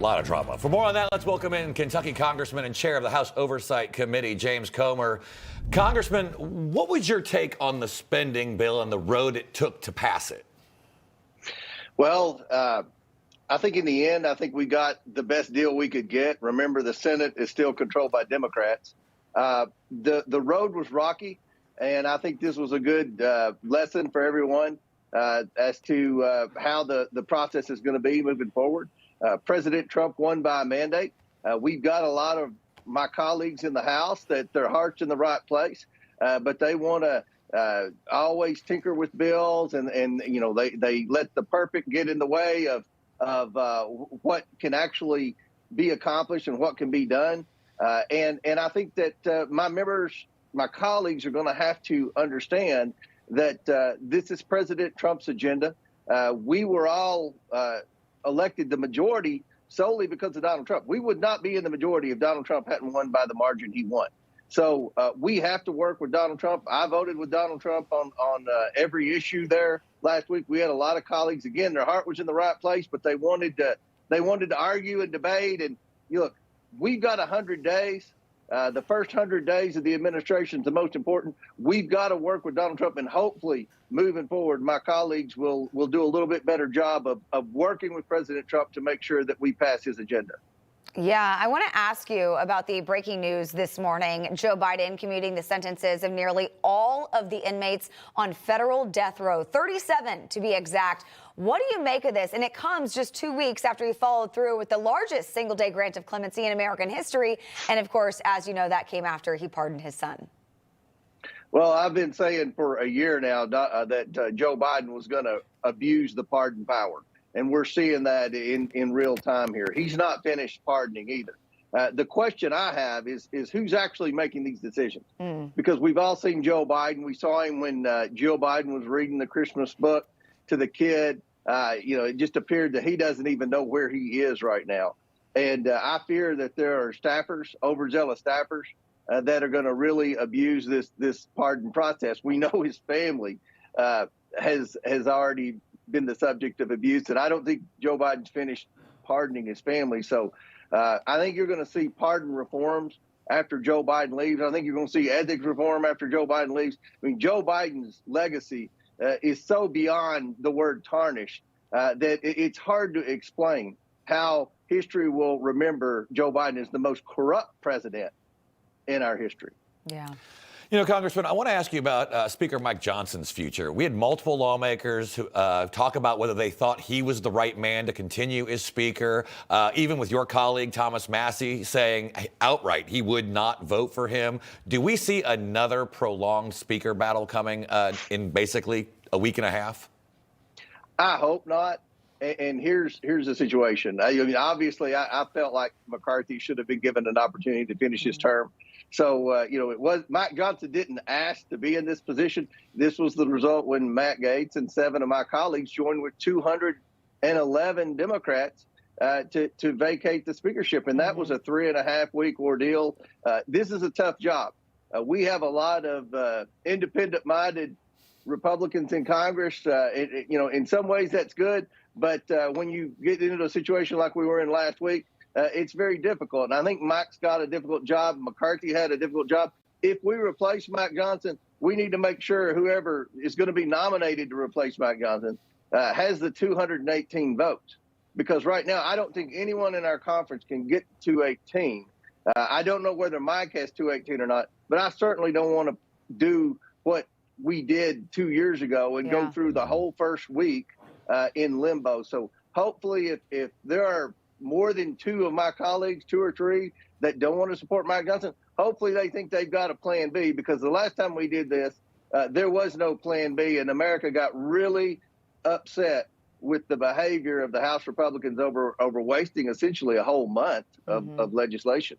A lot of drama. For more on that, let's welcome in Kentucky Congressman and Chair of the House Oversight Committee, James Comer. Congressman, what was your take on the spending bill and the road it took to pass it? Well, I think in the end, I think we got the best deal we could get. Remember, the Senate is still controlled by Democrats. The road was rocky, and I think this was a good lesson for everyone as to how the process is going to be moving forward. President Trump won by a mandate. We've got a lot of my colleagues in the House that their heart's in the right place, but they want to always tinker with bills, and you know they let the perfect get in the way of what can actually be accomplished and what can be done. And I think that my colleagues are going to have to understand that this is President Trump's agenda. We were all elected the majority solely because of Donald Trump. We would not be in the majority if Donald Trump hadn't won by the margin he won. So we have to work with Donald Trump. I voted with Donald Trump on every issue there last week. We had a lot of colleagues. Again, their heart was in the right place, but they wanted to argue and debate. And look, we've got 100 days. The first 100 days of the administration is the most important. We've got to work with Donald Trump, and hopefully moving forward, my colleagues will do a little bit better job of working with President Trump to make sure that we pass his agenda. Yeah, I want to ask you about the breaking news this morning. Joe Biden commuting the sentences of nearly all of the inmates on federal death row, 37 to be exact. What do you make of this? And it comes just 2 weeks after he followed through with the largest single-day grant of clemency in American history. And of course, as you know, that came after he pardoned his son. Well, I've been saying for a year now that Joe Biden was going to abuse the pardon power. And we're seeing that in real time here. He's not finished pardoning either. The question I have is who's actually making these decisions? Because we've all seen Joe Biden. We saw him when Jill Biden was reading the Christmas book to the kid. It just appeared that he doesn't even know where he is right now. And I fear that there are staffers, overzealous staffers, that are going to really abuse this pardon process. We know his family has already been the subject of abuse, and I don't think Joe Biden's finished pardoning his family. So I think you're going to see pardon reforms after Joe Biden leaves. I think you're going to see ethics reform after Joe Biden leaves. I mean, Joe Biden's legacy is so beyond the word tarnished that it's hard to explain how history will remember Joe Biden as the most corrupt president in our history. Yeah. You know, Congressman, I want to ask you about Speaker Mike Johnson's future. We had multiple lawmakers who talk about whether they thought he was the right man to continue as Speaker, even with your colleague Thomas Massie saying outright he would not vote for him. Do we see another prolonged Speaker battle coming in basically a week and a half? I hope not. And here's the situation. I mean, obviously, I felt like McCarthy should have been given an opportunity to finish his term. So, it was Mike Johnson didn't ask to be in this position. This was the result when Matt Gaetz and 7 of my colleagues joined with 211 Democrats to vacate the speakership. And that was a 3.5-week ordeal. This is a tough job. We have a lot of independent-minded Republicans in Congress. In some ways that's good. But when you get into a situation like we were in last week, it's very difficult. And I think Mike's got a difficult job. McCarthy had a difficult job. If we replace Mike Johnson, we need to make sure whoever is going to be nominated to replace Mike Johnson has the 218 votes. Because right now, I don't think anyone in our conference can get 218. I don't know whether Mike has 218 or not, but I certainly don't want to do what we did 2 years ago and go through the whole first week in limbo. So hopefully if there are more than 2 of my colleagues, 2 or 3, that don't want to support Mike Johnson, hopefully they think they've got a plan B, because the last time we did this, there was no plan B, and America got really upset with the behavior of the House Republicans over wasting essentially a whole month of legislation.